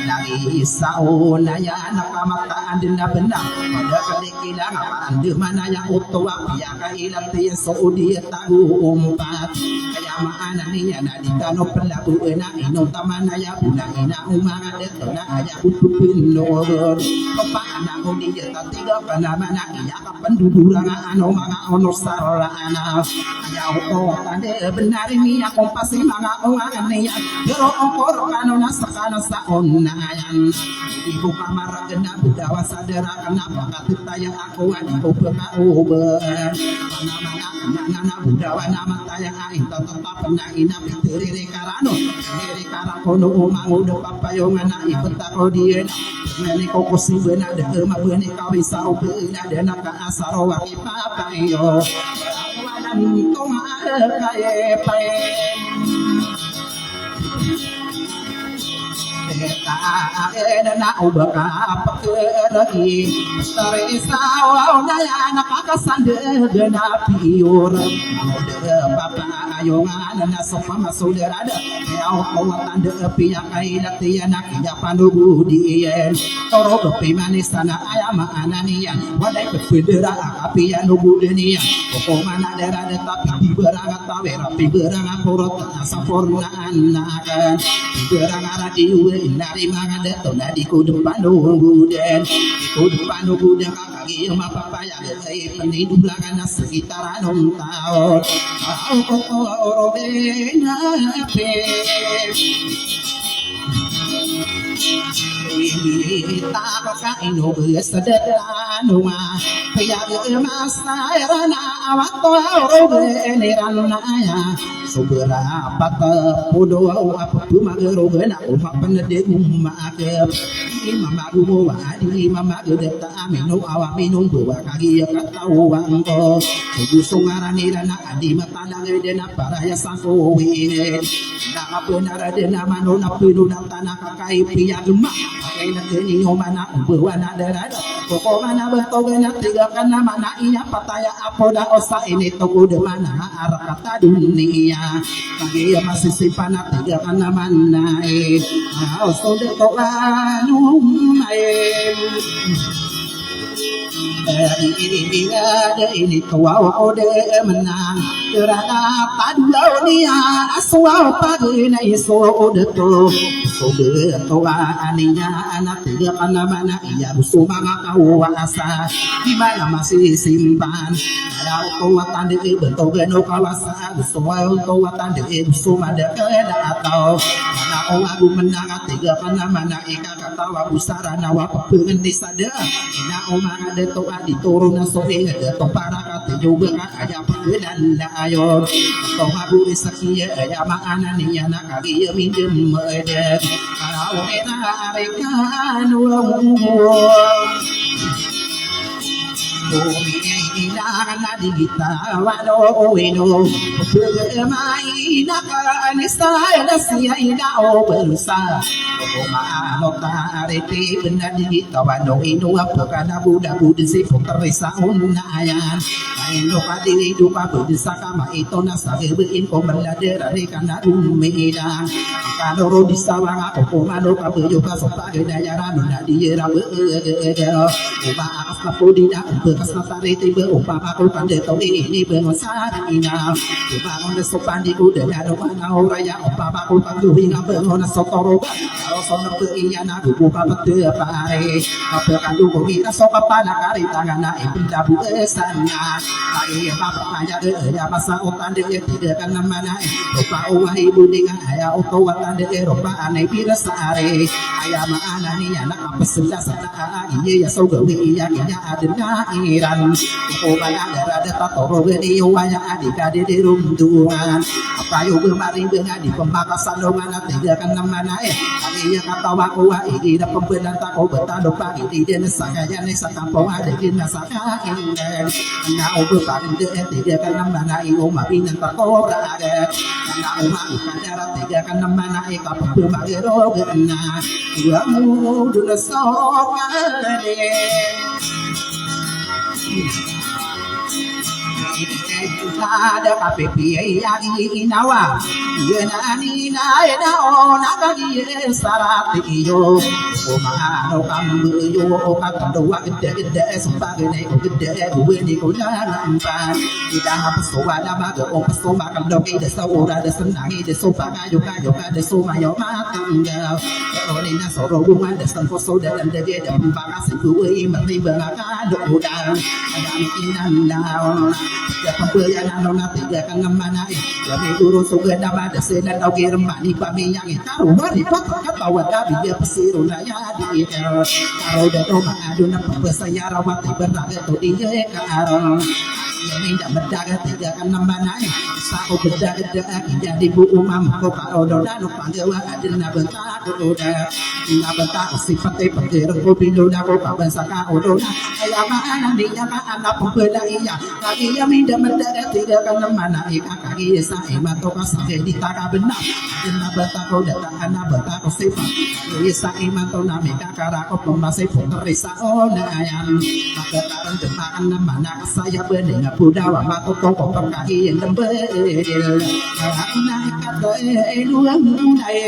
dari sauna ya nakamata andina benda pada kadikila ande mana ya utwa ya kailan tiya saudi tagu umpat kaya maana niya na ditano pelabu na ino tamana ya buna ina umanga de na ya utupin no papana ko diya tatiga panamana ya pendudurang ano mga ono sarana ayaw ko tande benar ini ako pasi mga ungan niya pero ongkor ano nasa kana sa onayan ibu kamar gena budawa sadera kenapa katita yang aku adi ko pengauber mana budawa nama tayang aing tetap na ina pitiri karano iri karakono umangu de papayongan na ipetako dien ngani ko kusi bena de mabene kawisa ubena de naka asaro wa papayo tong kaye pae na ubaka pakeragi tare sawa na ya nakakasande na pior de papa ayongan na sofa masudera de ya ko tande piya kai latiya na kiya panubu dien toro pe manisana ayama ananian wadai pedera apiya nubu denia ko mana dera de tapi beranga tawera pi beranga porot saforna anakan beranga radio nari mangade to nadi kudu pandu den kudu pandu den kaki ma papaya ai pendidu belakang sekitaran tahun orobena pe ta ka ino besadanu ma ya masa rana wato orobene rana ya sobera pata podo apa pumagero bena umapan de umake mama gumo wa di mama de ta amino awamino buwa kagi ya katau wangko sugu sungarani rana adi matana de na paraya sangko wi na apena de na mano na pilu na tanah kakai pria gemak pakai na ni omana buwa na darada pokok mana beto gena tiga kana mana inya pataya apoda osa ini toko de mana arah kata dunia kagi ya masih simpan tiga kana mana oso de to anu ini tua ode menang terada padlau dia aswa pagi na iso ode to ode tua aninya anak tiga kana mana iya busu manga kau asa di mana masih simpan kalau tua tande bentuk beno kawasa busu tua tande busu mada keda atau mana aku menang tiga kana mana ika kata wa busara nawa pengen disada ina oma ada to diturun sore to para kata juga aya pedan ayo to aku sakia aya makana ni anak kali minjem mede kalau era rekan Ina di kita wano ino mai naka anista sia ina o bersa ma nota arete benda di kita wano ino apa kana buda buda si terisa unayan ino kadiri dupa bersa kama itu nasa bein ko meladera kana umida kalau ro di sawang aku mano ka bejo ka sopa daya ranu di era uba asna podina bekas nasarete upa aku pandai tahu ini bangsa ina upa on sopan di kuda ada mana oraya upa aku pandu hingga bangona sotoro kalau sono ke iya na upa betul pare apa kandu kira sopa panakari tangan ibu dabu esanya lagi apa aja ya masa otan de tidak kan mana upa uang ibu dengan ayah oto watan de upa aneh pira sare ayah mana ni anak apa sudah sana iya ya sogawi iya ada iran Ubaya ada tato gede waya adika de rumduan apa yo kemarin dengan di pembakasan dongan tiga kan mana kali yang kata waku ini da pembelan tak kau betado pagi di desa kaya nesa kampung ada di nasa kain na obo paling de tiga kan mana io mabinan tak kau ada na uma kadara tiga kan mana ka pembagero gena dua mu duna sokale ada KPP yang inawa yana ni na yana ona kagi sarati yo o mahano kambu yo o katando wa gede sebagai nei o gede gue ni ko nampa tidak apa soada baga o soba kando ide saura de senangi de soba kayo de soma yo matanga o ni na soro bunga de san foso de dan de mbanga sebuwe mari bangaka do udan ada inan daun ya pembelian nona tiga kan mana ya me urus suga dama de sena tau kirim mani pami yang taruh mari pak kata wada dia pesirun ya di karo de to madu na pembesaya rawat berada to di ka aron ya minda berdaga tiga kan mana sako berdaga jadi bu umam ko ka odo danu pandewa adina bentak udah na bentak sifate pendir ko bindo na ko kabasaka odo aya mana dia ka anak pembelainya kaki ya minda berdaga tiga kan mana kaki sa imato ka sa di taka benar adina bentak ko data anak bentak ko sifat isa imato na mikakara ko pembasai puterisa onayan maka taran depan mana saya bening Budawa matu toko perkaki yang lembel anak kata luang munai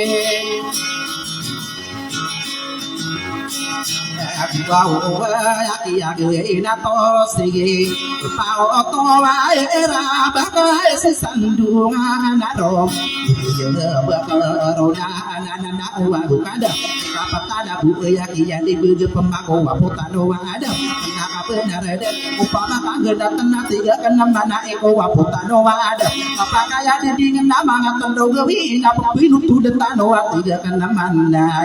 Wow, ya ina to sigi pao to era bagai sesandungan aro berkorona anak-anak waru kada kapatada buaya kian di bege pemako wapotado ada nak benar ada upama kageda tenang tiga kenam mana eko wapotado ada apa kaya dingin nama ngatan dogewi apa pinu tu detano tiga kenam mana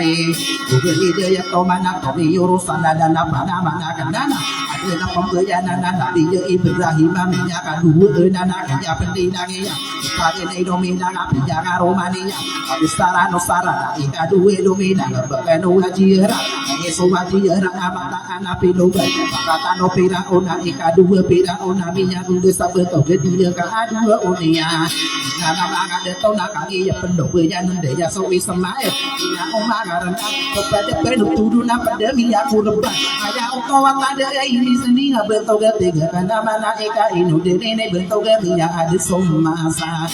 buge ide ya to mana to urusan dan mana kendana ada pemberian Nabi Ibrahim minyak dua anak ya pendina ya kali ini domina pinjang Romania besar nusara ika dua domina bekenu hajira Yesus hajira amata anak pinuba kata no pira ona ika dua pira ona minyak dua sabar to gede ka dua unia nama ada to nak kaki ya pendobanya nende ya so ismail ina umagaran kepada penutudu na pandemi ya kurban aya utawa tanda ini seni bentuk tiga kana mana eka inu dene bentuk minyak ada somasa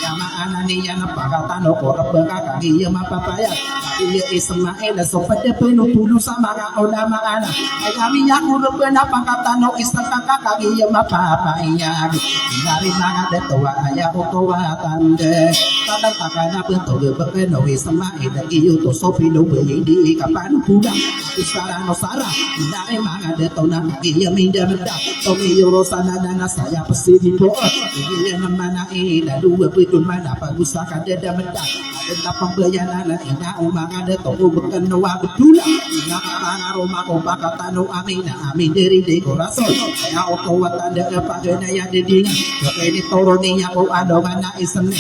sama anani yang pakatan okor bekaki ya mapapaya iya ismail so pada penutudu sama ona mana aya minyak kurban pakatan ok istaka kaki ya mapapaya dari mana de tua aya utawa tanda kadang takana bentuk bekeno ismail iyo to sofi do di kapan pulang usara no sara dari mana de tona iya minda benda tomi urusana dana saya pesini po iya mana ida dua pitun mana bagus kada da benda ada pembelian anak ina umang ada toko bekeno wa betula ina karana rumah ko bakatano amina amin dari de corazon ya oto watanda apa gana ya de ding ini toroni ya ko ado mana isne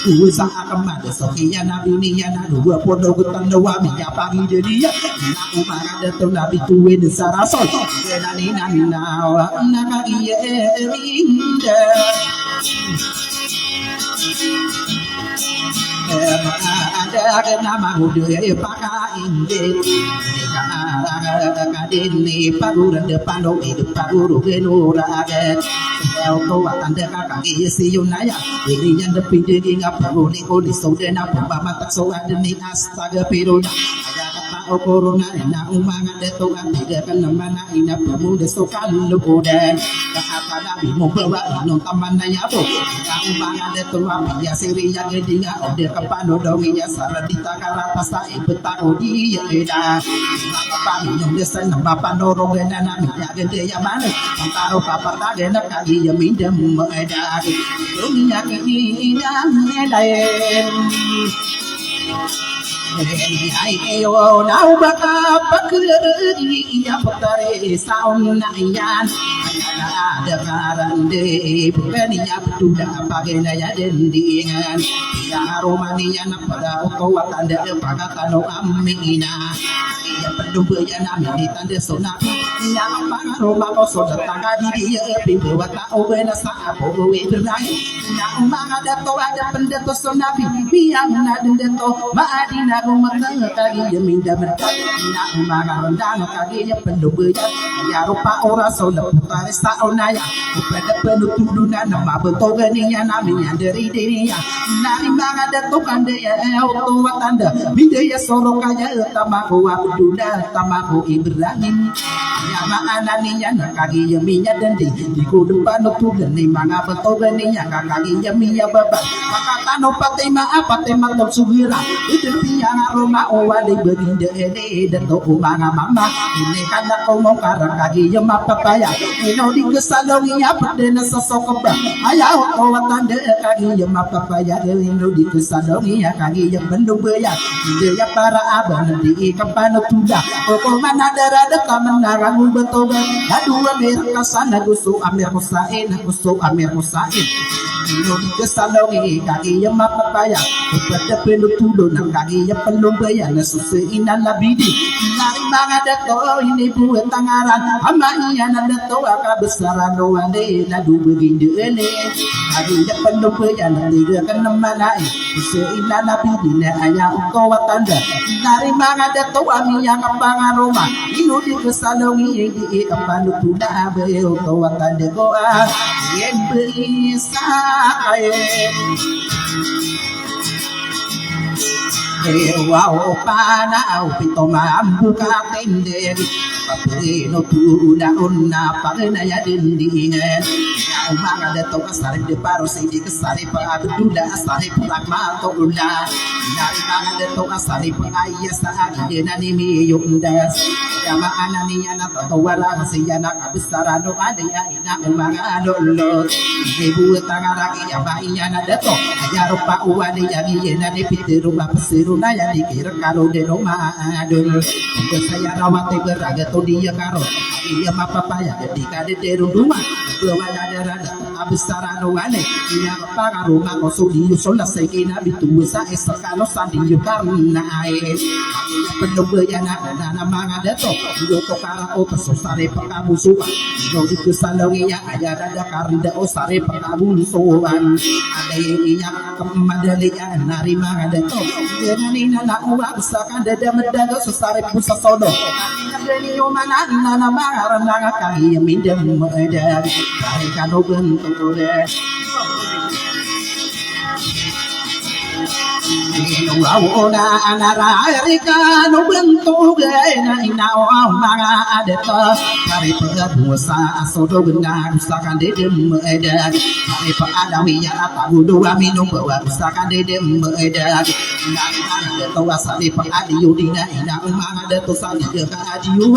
usa akamade sokiya nabi ni ya na dua podo betano wa mi ya pagi de dia ina umang ada to nabi tuwe de sarasol nani nani nawa naka iya erinda ada nama budaya pakai inde kadini paguran depan di depan guru genuragan auto tanda kakak isi yunaya ini yang depan jadi ngapa ni ko di saudara pembama tak soada ni astaga piruna o corona na umanga de to ande kan mana ina pemuda sokan ludan kata nabi mo bawa non tamana ya bo na umanga de to ya siri ya gedinga ode kapano donginya saradita karata sai betaro di eda apa minum de san bapa norong na na ya gede ya mana antaro papa ta de na kagi ya mindem eda donginya ki ina lain ay yo nau baka pakeri ya potare saun na yan ada karande peni ya betuda pagena ya dendingan ya romania na pada oto tanda pagatano amina ya pendumbu ya nami tanda sona ya roma ko so tanga di dia pibu wata obena sa apo we berai ya umanga dato ada pendeto sona bi yang na dendeto maadina rumah kagi ya minda berkat na umanga rendang kagi ya pendumbu ya rupa ora so leputare sa onaya pada penutuduna nama bentoga niya nami yang dari dirinya nari manga dato kande ya auto watanda minda ya solo kaya tamaku abduna tamaku ibrahim ya maana niya kagi ya minya dendi di ku depan nutudan ni manga bentoga niya kagi ya miya baba makatano patema apatema top sugira itu piang aroma owa de beginde ede dato umanga mama ini kana komo karang kagi ya mapapaya ino di kesalongi ya padena sosok ba ayaw tanda kagi ya mapapaya ino di kesalongi ya kagi ya bendubeya dia para aban di kampano tuda koko mana darada kamanarang betoga adua merkasana gusu amir musain ino di kesalongi kagi ya mapapaya pada penutudo nang kagi ya pelumbaya na susuinan labidi nari mga dato ini buat tangaran ama iya na dato akabesaran doane na dubegin deene kagi ya pelumbaya na liga kan namanai susuinan labidi na aya ukawa tanda nari mga dato ami yang kapangaroma ino di kesalongi di kapanutuda abe ukawa tanda goa yen berisa wow pana au pito mambu ka tende Papino tuna unna pagnaya dindingan Umaga dato asari de paro say di kasari pa abdula asari pragma to ula Nari mga dato asari pa ayas sa akin na nimi yung das Yama ananiya na tatawala siya na kabistarano adaya ina umaga lulot Ibuot ang araki yama iya na dato Ayaro pa uwani yagi na ni pitiro mapasiru na yan ikira karo de no maadol Kung saya rawati beraga to dia karo Iya mapapaya jadi kade deru duma Wala darada abistarano ane Iya kapagaro mako sudiyo sola say kinabitu sa esakalo sa diyo karna ay Penubaya na na mga dato Iyo to kara o paso sare pagkabusuan Iyo di kusalong iya ayara da karda o sare pagkabusuan Aday iya kamadalian nari mga dato Iya nanina na uwa sa kandada madaga sa sare pusa sodo Nagdani yung manana na mga nga kaya mindam ada Kaya kanogan tungkulan Inuwaw na anarari ka no bentugay na inaw mga adeta Pari pagbusa asodog na gustakan dedim edad Pari paadawi ya pagudo aminong bawa gustakan dedim edad Nari tawa sari paadiyo din na inaw mga adeta sa diya ka adiyo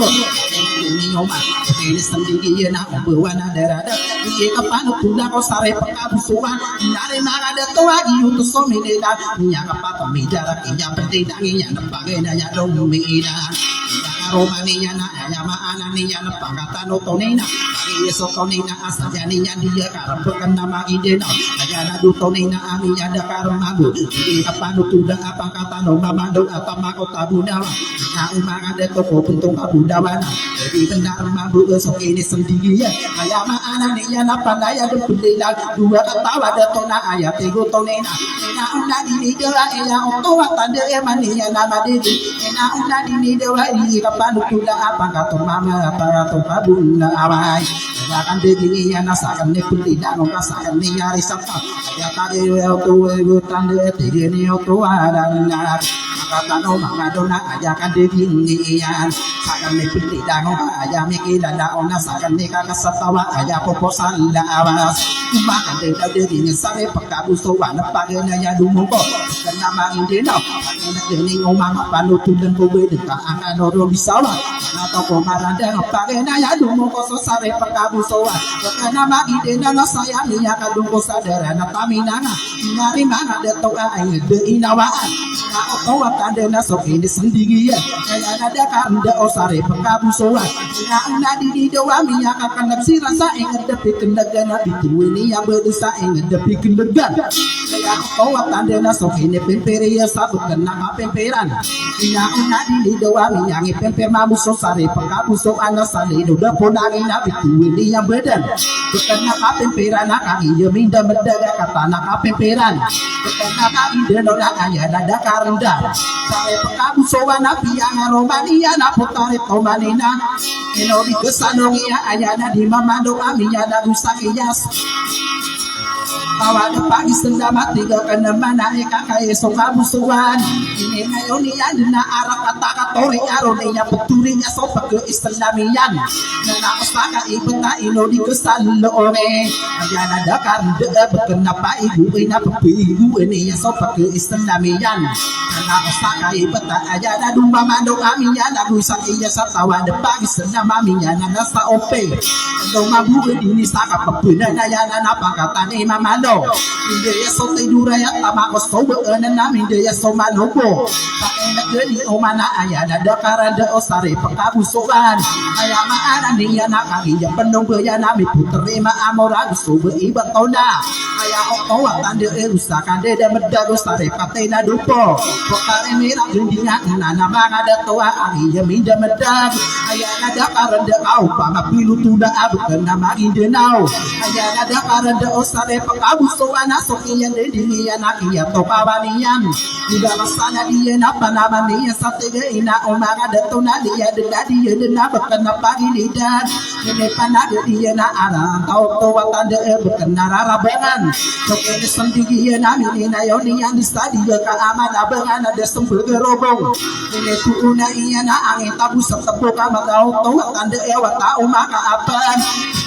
Ninyo ma Pili sandigi na bawa na derada Iye kapano tula ko sari pagkabusuan Nari mga adeta adiyo to sominida Niya kapata midara Iya perdidang iya napagay na ya lumida Romania na ayama ananiya na pagkatano tonina Iyeso tonina asaya niya diya karampakan na maindina Kaya na dutonina amiya da karamago Hindi kapano tuda apang katano mamando at amako tabunawa Na umaga deto ko puntong kabudawan Hindi benar mabu so kinis ang digiya Kaya maananiya na panaya dupulila Dua katawa deto na ayat tigo tonina Ina una dinidawa iya otowa tanda emaniya na madidi Ina una dinidawa iya panukula apang katong mama katong kabun na away Kaya digi iya nasakan ni pulida nung kasakan ni yari sakta Kaya tadi weo egutan de tigi ni oto adan na Makatano mga dona ajakan digi iyan Sakan ni pulida nung kaya mikila na ona sakan ni kakasatawa Kaya poposan na awas Umakan de digi ni sari pagkabusuan na paginaya lumungko Kaya maindinaw Pagkinagining umama panutulan ko wedin ka ang anoro bisawa Nato ko maranda ng paginaya lumungko sa sari pagkabusuan Kaya na maindinaw na saya niya kadungko sa dera na tamina nga Nari mga deto ay de inawaan Na otowa kande na so kinis ang digiyan Kaya na dekaranda o sari pagkabusuan Kaya ang nadididawa miya kakanagsira sa ingad dapit kendagan na bituin niya bedo sa ingad dapit kendagan Kaya otowa kande na so kinis pimperiya sabot ka na mapimpiran Kaya ang nadididawa miya ngipimper mamuso sari pagkabusuan na sa lido dapo nangin na bituin niya bedan Bukan nakapimpiran na kaiyo minda madaga kata nakapimpiran Bukan nakaida no na kaya nada karenda Sari pagkabusuan na piya nga Romania na putarit o manina Ino di kesanong iya ayana di mamando amiya na gusang iyas Tawa na pag-isanda matiga ka naman na ikakaesong kabusuan Ini ngayon niya na arak katakatori araw niya pagturi niya so pag-isandamiyan Na nakasaka ibon na inodi ko sa loore Kaya na dakar daa bakan na paiguin na papiguin niya so pag-isandamiyan Na nakasaka ibon na kaya na dumamano kami niya Nagusang iya sa tawa na pag-isanda mami niya na nasa ope Ano mabuhay din sa kapapunan na yan na napakatan ni mamano Hindi ya so tidura ya tama ko so baanan namin hindi ya so manubo Pakay na gani o manaaya na dakaranda o sari pagkabusuan Kaya maanan niya na kagiya panunggaya namin putri maamora gusto ba ibang tao na Kaya o kawat tanda erusakan de da madago sari patay na dupo Pakari mirang hindi nga na mga datoa ang iya minda madag Kaya na dakaranda ka o pamapiluto na abot ka na magindinaw Kaya na dakaranda o sari pagkabusuan busoana sokian de dia nakia to pabanian juga masana dia napa nama dia satega ina umaga de tona dia de dia de napa kana pagi lidan ini panaga dia na ara tau to watande bekenara rabangan sokian sendiri na mina yoni yang stadi ka amana bangan ada sembel gerobong ini tuuna iya na angin tabu setepu ka magau to watande wata umaga apan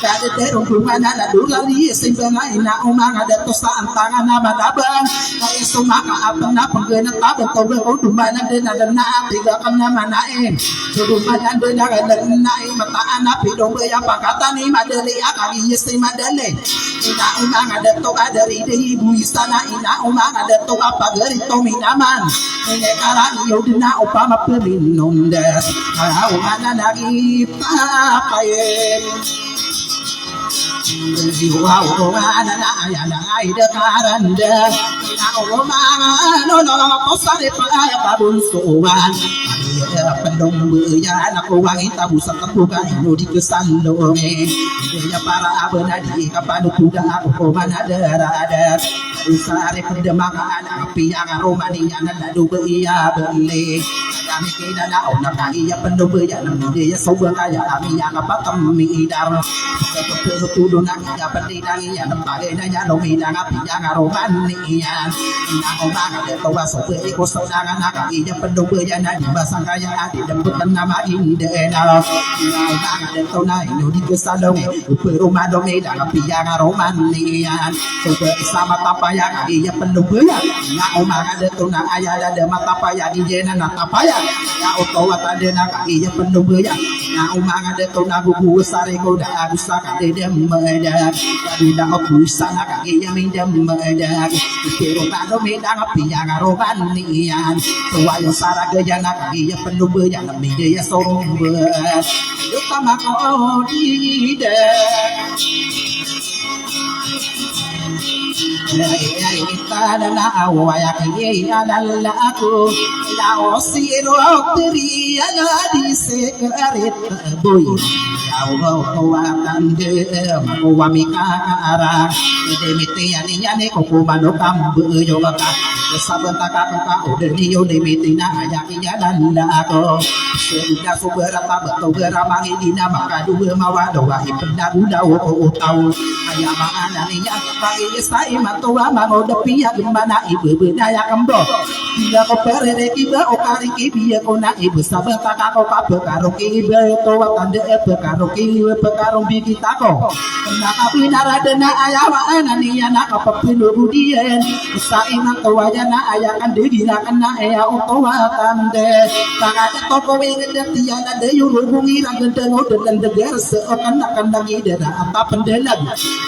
kada terung kumana na dulali simbanga ina umaga de to sa antangan na madabang kay sumaka apan na panggena tabang to ko dumana de na na tiga kana manain dumana de na na mataan na pidong ya pakata ni madali akagi yesi madali ina umaga de to adari de ibu istana ina umaga de to apagari to minaman ine karani yodina upama peminom des au mana lagi papayen wow ana na ya na ida karanda ina umaga no posare pa ya babun sowan ya pendong beya anak uang kita busak terbuka ino di kesandonge dia para abenadi kapan kuda aku mana ada usare kedemakan api yang romania nanda duba iya beli kami kena na ona kali ya pendong beya nam dia soba kaya kami yang apa kami dar ketuduh nak ya pendidang ya nembaga ya nomina api yang romania ina omang ada toba soba iko saudangan kami ya pendong beya na di basang kaya adi dan bukan nama indena yang ada tona ino di kesalong rumah dome dalam piang romanian coba sama tapaya iya penuh ya na omang ada tona ayah ada mata paya di jena na tapaya ya otowa tadena iya penuh ya na omang ada tona gugu sare ko da usaka de meda tidak aku sana iya mindam meda pero na dome dalam piang romanian tuayo saraga jana iya penuh yang media sombong utama kau tidak kita adalah awak yang adalah aku laosiro teri ada di sekarit boy Allah kawakan de mawami kakara demiti yani yani koko mano kambu yoga ka sabenta kakak udah dio demiti na ayaki jalan aku sudah suberapa betul geramangi dina maka dua mawado wahi pendaru dawo tahu ayam mana nih yang pagi sai matua mango depi ya gimana ibu benaya kembo dia ko perere kiba okari kibi ko na ibu sabenta kakak kabe karo kibe to wakande karo kiwe pekaro bikita ko na kapinara dena ayawa anani anak kapapino budien sai mantua jana ayakan dira kana ya otowa kande takate toko wingede tiana de yurungi rangende ngoden deger seokan akan lagi dera apa pendelag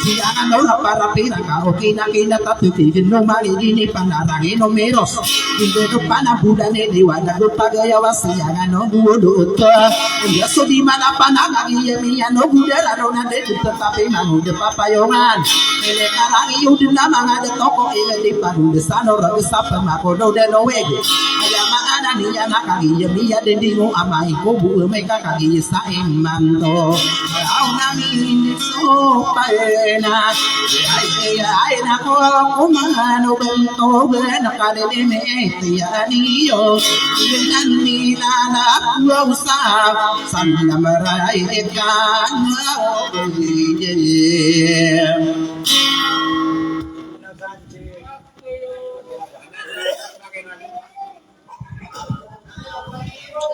siangan ora para pira karo kina tapi dino mari ini panarangi no meros inde to pana budane dewana do pagaya wasiangan no budo to ya so di mana panangi ya no budara rona de tetapi mangu de papayongan ele karangi udina mangade toko ile di padu desano ra sapa makodo de no wege ayama anani yana kagi ya biya de dingo amai ko bu meka kagi sa imanto au nami so paena ai na ko kumano bento bena kade de me tiani yo ni na na ku sa sanna marai kan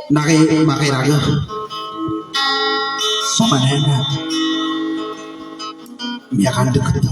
nari makai raga sama nena mi akan deket